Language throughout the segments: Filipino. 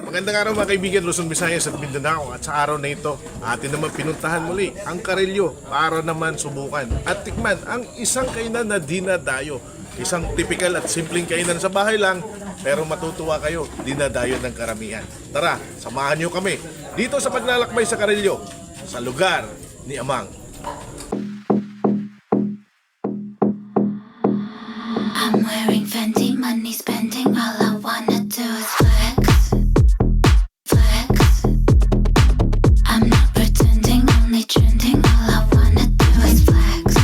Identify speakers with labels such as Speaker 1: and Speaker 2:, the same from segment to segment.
Speaker 1: Magandang araw mga kaibigan, Luzon, Visayas at Mindanao. At sa araw na ito, atin naman pinuntahan muli ang Carillo para naman subukan at tikman ang isang kainan na dinadayo. Isang typical at simpleng kainan sa bahay lang, pero matutuwa kayo, dinadayo ng karamihan. Tara, samahan niyo kami dito sa paglalakbay sa Carillo, sa lugar ni Amang.
Speaker 2: I'm wearing Fendi, money spending, all I wanna do is flex, flex. I'm not pretending, only trending, all I wanna do is flex,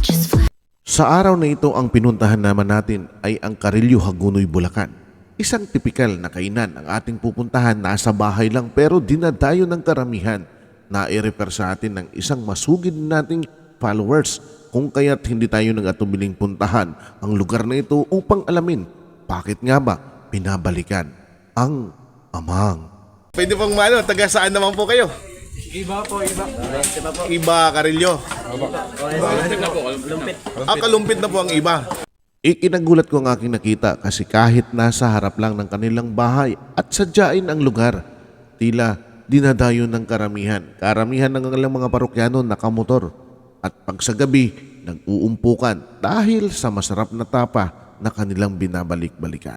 Speaker 2: just flex.
Speaker 3: Sa araw na ito, ang pinuntahan naman natin ay ang Carillo, Hagonoy, Bulacan. Isang tipikal na kainan ang ating pupuntahan, nasa bahay lang pero dinadayo ng karamihan, na i-refer sa atin ng isang masugid nating followers. Kung kaya't hindi tayo nag-atubiling puntahan ang lugar na ito upang alamin bakit nga ba pinabalikan ang Amang.
Speaker 1: Pwede pong taga saan naman po kayo?
Speaker 4: Iba po.
Speaker 1: Iba, Carillo.
Speaker 4: Lumpit.
Speaker 1: Kalumpit na po ang iba.
Speaker 3: Ikinagulat ko ang aking nakita kasi kahit nasa harap lang ng kanilang bahay at sadyain ang lugar, tila dinadayo ng karamihan. Karamihan ng kanilang mga parokyano nakamotor. At pag sa gabi, nag-uumpukan dahil sa masarap na tapa na kanilang binabalik-balikan.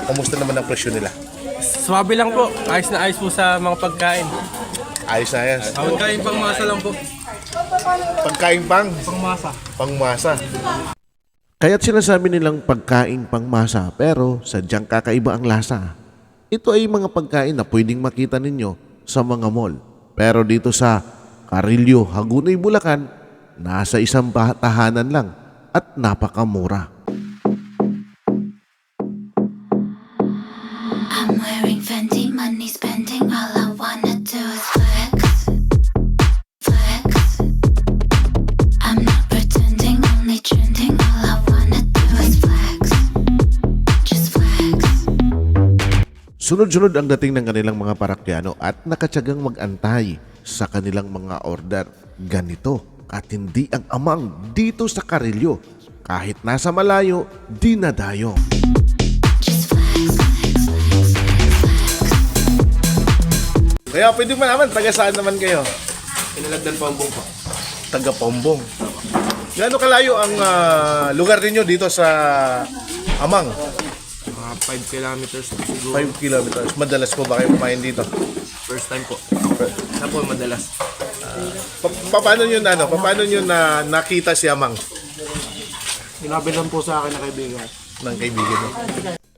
Speaker 1: Kamusta naman ang presyo nila?
Speaker 4: Swabe lang po. Ayos na ayos po sa mga pagkain.
Speaker 1: Ayos na yan.
Speaker 4: Pagkain pangmasa lang po.
Speaker 1: Pagkain
Speaker 4: Pangmasa.
Speaker 1: pangmasa.
Speaker 3: Kaya't sinasabi nilang pagkain pangmasa pero sadyang kakaiba ang lasa. Ito ay mga pagkain na pwedeng makita ninyo sa mga mall. Pero dito sa Carillo, Hagonoy, Bulacan, nasa isang tahanan lang at napakamura.
Speaker 2: I'm wearing Fendi, money spending, all I wanna do is flex, flex. I'm not pretending, only trending, all I wanna do is flex, just flex.
Speaker 3: Sunod-sunod ang dating ng kanilang mga parakyano at nakatyagang mag-antay sa kanilang mga order. Ganito at hindi ang Amang dito sa Carillo. Kahit nasa malayo, dinadayo.
Speaker 2: Just flex, flex, flex, flex, flex.
Speaker 1: Kaya pwede mo naman, taga saan naman kayo?
Speaker 4: Pinalagdan po ang bungko.
Speaker 1: Taga Pombong. Gaano kalayo ang lugar ninyo dito sa Amang?
Speaker 4: Mga 5 kilometers po siguro.
Speaker 1: 5 kilometers. Madalas po ba kayo kumain dito?
Speaker 4: First time po. Sa po madalas.
Speaker 1: Paano nyo nakita si Amang
Speaker 4: Binabilan po sa akin na kaibigan.
Speaker 1: ng kaibigan mo?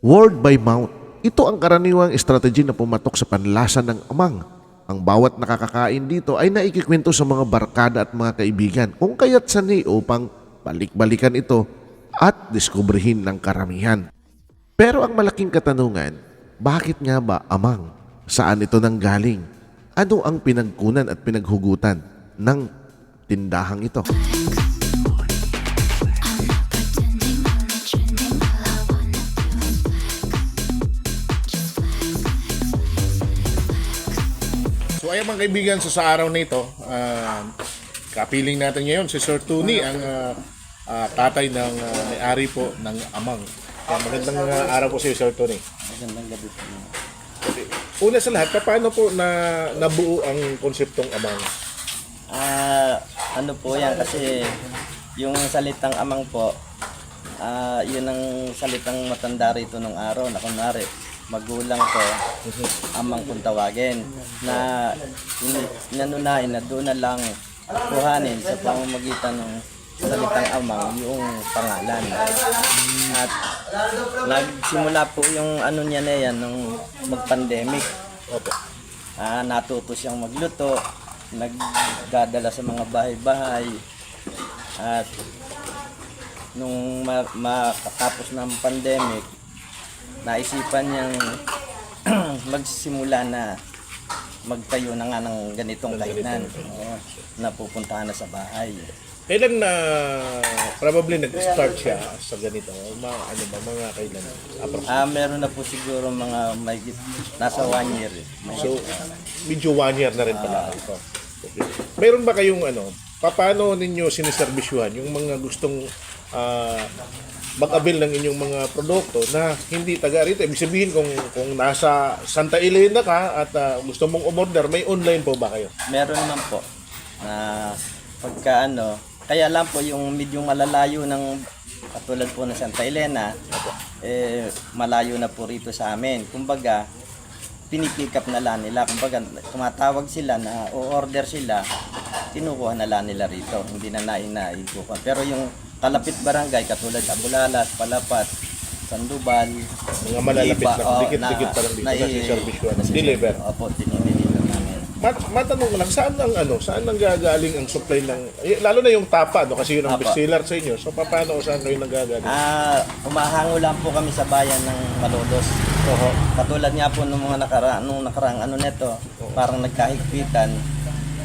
Speaker 3: Word by mouth. Ito ang karaniwang strategy na pumatok sa panlasa ng Amang. Ang bawat nakakakain dito ay naikikwento sa mga barkada at mga kaibigan, kung kaya't sanay upang balik-balikan ito at diskubrihin ng karamihan. Pero ang malaking katanungan, bakit nga ba Amang? Saan ito nanggaling? Ano ang pinagkunan at pinaghugutan ng tindahang ito?
Speaker 2: I'm not pretending, only trending, all I wanna do is flex, just flex, flex, flex, flex.
Speaker 1: So ayan mga kaibigan, sa araw na ito, kapiling natin ngayon si Sir Tony, ang tatay ng may-ari po ng Amang. Kaya magandang araw po sa iyo, Sir Tony.
Speaker 5: Magandang gabi po.
Speaker 1: Okay. Una sa lahat, paano po nabuo ang konseptong Amang?
Speaker 5: Ano po yan kasi yung salitang amang po, yun ang salitang matanda rito nung araw na kunwari magulang ko, amang kung tawagin, na nanunahin na doon na lang kuhanin sa pamamagitan ng salitang amang yung pangalan. At nagsimula po yung ano niya na yan nung mag-pandemic.
Speaker 1: Opo.
Speaker 5: Natuto siyang magluto, nagdadala sa mga bahay-bahay, at nung makatapos ng pandemic, naisipan niyang magsimula na magtayo na nga ng ganitong kainan na pupuntahan na sa bahay.
Speaker 1: Kailan probably nag-start siya sa ganito? Mga kailan?
Speaker 5: Meron na po siguro mga nasa 1 year.
Speaker 1: So, medyo 1 year na rin pala. Okay. Mayroon ba kayong paano ninyo siniserbisyuhan yung mga gustong mag-avail ng inyong mga produkto na hindi taga rito. Ibig sabihin kung nasa Santa Elena ka at gusto mong umorder, may online po ba kayo?
Speaker 5: Meron naman po na pagka ano, kaya lang po yung medyo malalayo ng katulad po ng Santa Elena, malayo na po rito sa amin. Kumbaga, pinipick up na lang nila. Kumbaga, tumatawag sila na o-order sila, kinukuha na lang nila rito. Hindi na naikuha. Pero yung kalapit barangay, katulad Abulalas, Palapat, Sandoval,
Speaker 1: Mga malalapit
Speaker 5: Lipa,
Speaker 1: lang, dikit-dikit pa lang dito kasi service ko. Deliver.
Speaker 5: Opo, dinideliver namin.
Speaker 1: Matanong ko lang, saan ang gagaling ang supply ng, lalo na yung tapa, no? Kasi yun ang
Speaker 5: Apo.
Speaker 1: bestseller sa inyo. So, paano, saan kayo nagagaling?
Speaker 5: Umahango lang po kami sa bayan ng Malolos. Katulad nga po nung nakaraang ano neto, parang nagkahigpitan.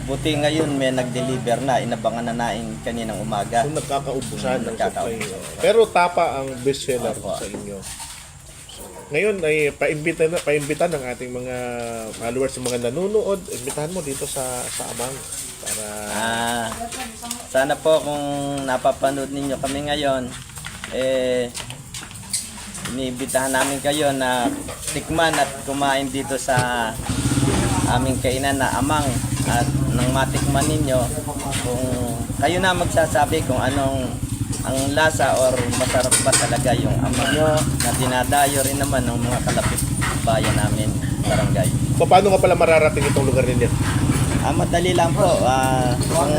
Speaker 5: Buti ngayon may nag-deliver na, inabangan na nain kaninang umaga.
Speaker 1: So, nagkakaubusan ng supply.
Speaker 5: Nagkakaubusan.
Speaker 1: Pero tapa ang bestseller
Speaker 5: Apo.
Speaker 1: sa inyo. So, ngayon ay paimbita ng ating mga followers, mga nanonood. Imbitahan mo dito sa Amang para
Speaker 5: Sana po kung napapanood ninyo kami ngayon, inibitahan namin kayo na tikman at kumain dito sa aming kainan na Amang. At nang matikman ninyo, kung kayo na magsasabi kung anong ang lasa or masarap ba talaga yung amang nyo na dinadayo rin naman ng mga kalapit bayan namin, barangay.
Speaker 1: paano nga pala mararating itong lugar ninyo?
Speaker 5: Madali lang po. Kung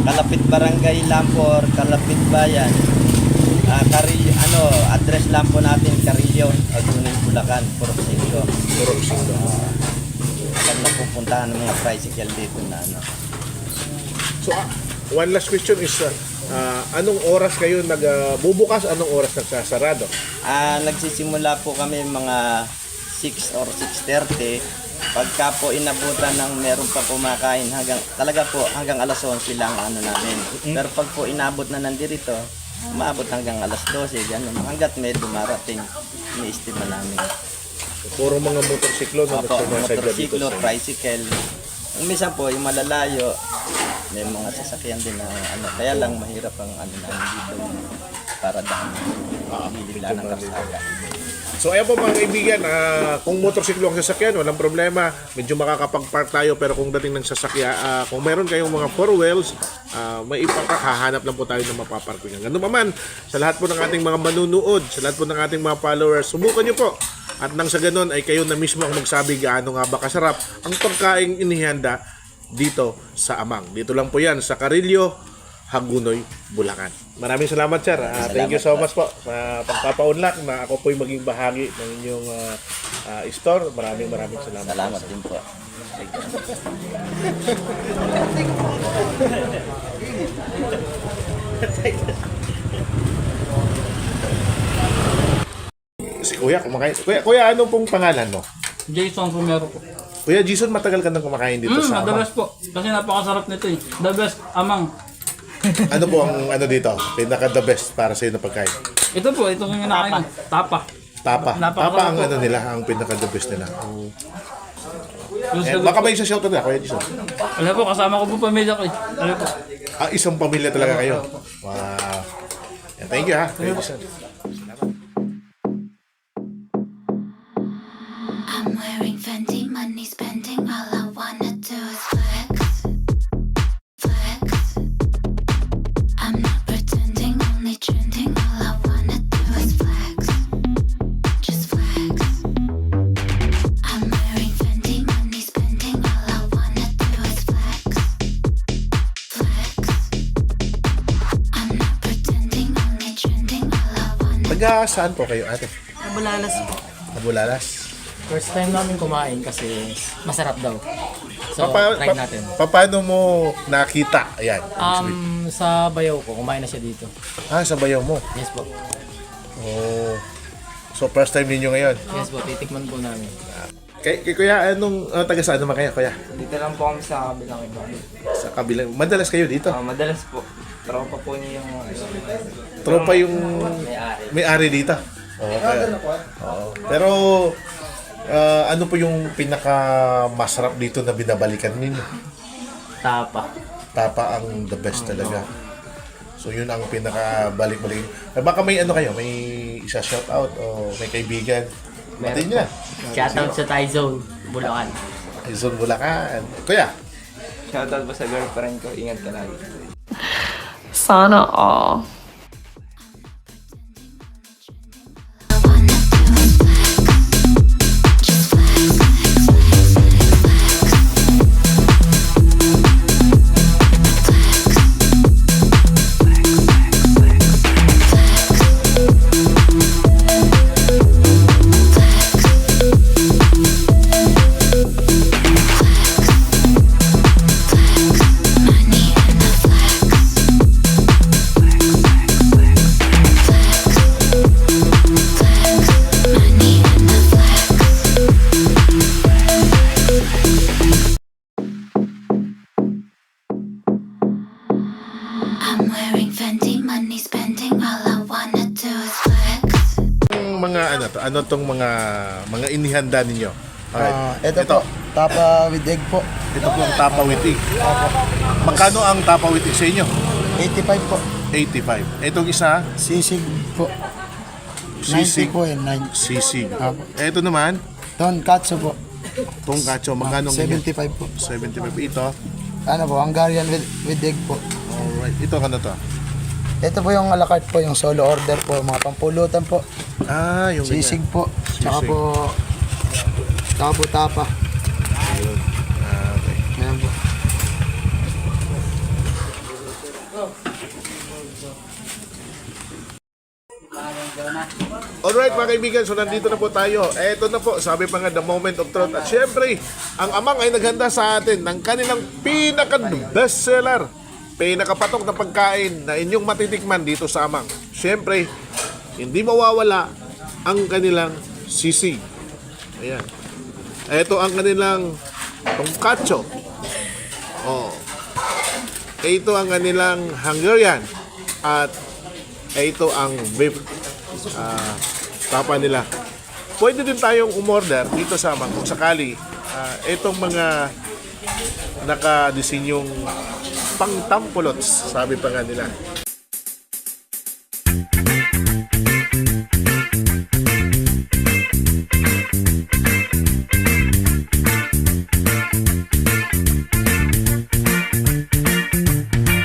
Speaker 5: kalapit barangay lang po or kalapit bayan, address lang po natin Carillo, Agunin, Bulacan, Porosito. Pag napupuntahan ng mga tricycle dito na ano.
Speaker 1: So, one last question is, anong oras kayo nagbubukas? Anong oras nagsasarado?
Speaker 5: Nagsisimula po kami mga 6 or 6:30. Pagka po inabutan ng meron pa kumakain hanggang alas 11 lang ano namin. Pero pag po inabot na nandirito, maabot hanggang alas 12, ganun. Hanggat may dumarating, iniistima namin.
Speaker 1: Puro mga motorsiklo na
Speaker 5: Opo,
Speaker 1: nagsasadya dito
Speaker 5: motorsiklo,
Speaker 1: sa
Speaker 5: tricycle. Yung minsan po, yung malalayo, may mga sasakyan din na ano. Kaya lang mahirap ang ano namin dito para daan. Bibigla ng karsada.
Speaker 1: So ayan po mga kaibigan, kung motorsiklo ang sasakyan, walang problema. Medyo makakapag-park tayo, pero kung dating ng sasakyan, kung meron kayong mga four wheels, may ipapark, hahanap lang po tayo ng mapaparkingan. Ganun naman, sa lahat po ng ating mga manunood, sa lahat po ng ating mga followers, subukan nyo po. At nang sa ganun ay kayo na mismo ang magsabi gaano nga ba kasarap ang pagkaing inihanda dito sa Amang. Dito lang po yan sa Carillo, Hagunoy, Bulacan. Maraming salamat, sir. Thank you so much po sa pagpapaunlak na ako po'y maging bahagi ng inyong store. Maraming salamat.
Speaker 5: Salamat din po.
Speaker 1: Si Kuya, kumakain. Kuya, ano pong pangalan mo?
Speaker 6: Jason Romero po.
Speaker 1: Kuya Jason, matagal ka nang kumakain dito sa Amang.
Speaker 6: Madalas po. Kasi napakasarap nito eh. The best, Amang.
Speaker 1: Ano po ang dito? Pinaka the best para sa iyo na pagkain?
Speaker 6: Ito po, itong kinakain. Tapa.
Speaker 1: Tapa.
Speaker 6: Napakasarap
Speaker 1: Tapa ang
Speaker 6: po.
Speaker 1: ano nila, ang pinaka the best nila.
Speaker 6: Yung
Speaker 1: Baka may isa shoutout na, Kuya Jason.
Speaker 6: Alam po, kasama ko po pamilya ko eh. Alam po.
Speaker 1: Isang pamilya talaga kayo. Wow. Yeah, thank you ha. Kuya Jason.
Speaker 2: I'm wearing Fendi, money spending. All I wanna do is flex, flex. I'm not pretending, only trending. All I wanna do is flex, just flex. I'm wearing Fendi, money spending. All I wanna do is flex, flex. I'm not pretending, only trending. All I wanna.
Speaker 1: Taga saan po kayo, ate?
Speaker 7: Abulalas po.
Speaker 1: Abulalas.
Speaker 7: First time namin kumain kasi masarap daw. So,
Speaker 1: Papa-
Speaker 7: try natin.
Speaker 1: Paano mo nakita? Ayan.
Speaker 7: Sa bayaw ko, kumain na siya dito.
Speaker 1: Sa bayaw mo.
Speaker 7: Yes po.
Speaker 1: Oh. So first time ninyo ngayon.
Speaker 7: Yes po, titikman po namin.
Speaker 1: Kay Kuya, taga saan naman kayo, Kuya?
Speaker 8: Dito lang po kami sa kabilang iba.
Speaker 1: Sa kabilang. Madalas kayo dito.
Speaker 8: Madalas po, tropa po niya yung
Speaker 1: Tropa yung
Speaker 8: may-ari.
Speaker 1: may-ari dito. Okay. Oo. Pero ano po yung pinaka masarap dito na binabalikan ninyo?
Speaker 7: Tapa.
Speaker 1: Tapa ang the best talaga. So So yun ang pinaka-balik-balik. Baka may ano kayo, may isa shoutout o may kaibigan. Batiin niyo na.
Speaker 7: Shoutout sa Thai Zone, Bulacan.
Speaker 1: Quezon, Bulacan. Kuya,
Speaker 8: Shoutout po sa girlfriend ko. Ingat ka lagi.
Speaker 9: Sana all.
Speaker 2: I wanna do is flex. Just flex, flex, flex, money in the flex. Money in the flex. I'm wearing Fendi, money spending. All I wanna do is flex.
Speaker 1: yung mga ano tong mga inihanda ninyo? Alright.
Speaker 10: Ito po, tapa with egg po.
Speaker 1: Ito po ang tapa with egg. Magkano ang tapa with egg sa inyo?
Speaker 10: 85 po.
Speaker 1: 85. Itong isa,
Speaker 10: Sisig po.
Speaker 1: sisig.
Speaker 10: 90 po eh, 9.
Speaker 1: Sisig.
Speaker 10: Apo.
Speaker 1: Ito naman,
Speaker 10: Tonkatsu po.
Speaker 1: tongkatsu. Magkano ang
Speaker 10: 75 po.
Speaker 1: 75. Ito.
Speaker 10: Ano po, Hungarian with egg po.
Speaker 1: Alright. Ito ano to?
Speaker 10: Ito po yung a la carte po, yung solo order po, mga pampulutan po.
Speaker 1: Ah, yung
Speaker 10: Sisig
Speaker 1: ganyan.
Speaker 10: po. Tsaka
Speaker 1: Sisig.
Speaker 10: po tapa.
Speaker 1: Ah, okay.
Speaker 10: Ayan po.
Speaker 1: Alright mga kaibigan, so nandito na po tayo. Eto na po, sabi pa nga the moment of truth. At syempre, ang amang ay naghanda sa atin ng kanilang pinaka-bestseller, pinakapatok na pagkain na inyong matitikman dito sa amang. Syempre, hindi mawawala ang kanilang sisig. Ayan. Ito ang kanilang tongkatsu. Oh. Ito ang kanilang Hungarian. At ito ang beef tapa nila. Pwede din tayong umorder dito sa amang kung sakali itong mga nakadisenyong pangtampulots, sabi pa nga nila.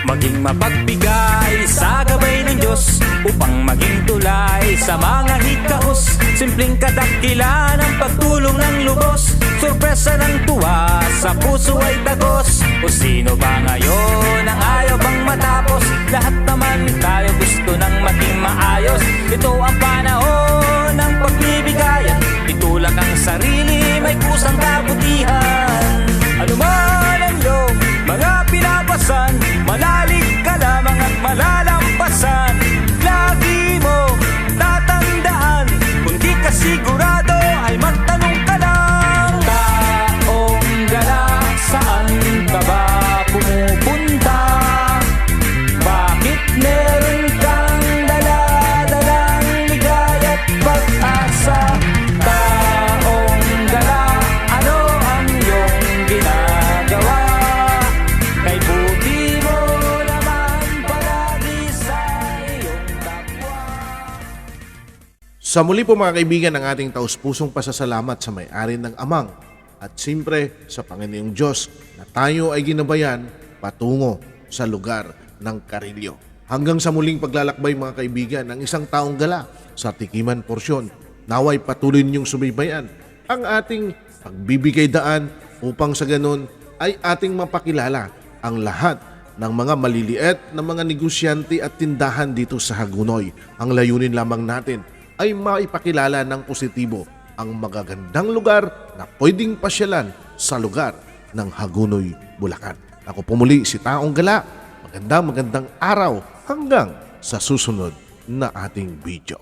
Speaker 11: Maging mapagbigay sa gabay ng Diyos upang maging tulay sa mga hikahos. Simpleng kadakilan ang pagtulong ng lubos, sorpresa ng tuwa sa puso ay tagos. O sino ba ngayon ang ayaw bang matapos? Lahat naman tayo gusto ng maging maayos. Ito ang panahon ng pagbibigayan, itulak ang sarili, may kusang kabutihan. Ano man ang iyong mga pinapasan, malalig ka lamang at malalampasan. Lagi mo tatandaan, kung di ka sigurado ay magtanong ka lang. Taong gala, saan ka ba pumupunta? Bakit meron kang dala-dalang ligaya at pag-asa? Taong gala, ano ang iyong ginagawa? Kay buti mo naman palagi sa iyong kapwa.
Speaker 3: Sa muli po mga kaibigan, ang ating taus-pusong pasasalamat sa may-ari ng amang at siyempre sa Panginoong Diyos na tayo ay ginabayan patungo sa lugar ng Carillo. Hanggang sa muling paglalakbay mga kaibigan, ang isang taong gala sa Tikiman Porsyon, naway patuloy ninyong subaybayan ang ating pagbibigay daan upang sa ganun ay ating mapakilala ang lahat ng mga maliliit na mga negosyante at tindahan dito sa Hagunoy. Ang layunin lamang natin ay maipakilala ng positibo ang magagandang lugar na pwedeng pasyalan sa lugar ng Hagunoy, Bulacan. Ako po muli si Taong Gala. Magandang araw hanggang sa susunod na ating video.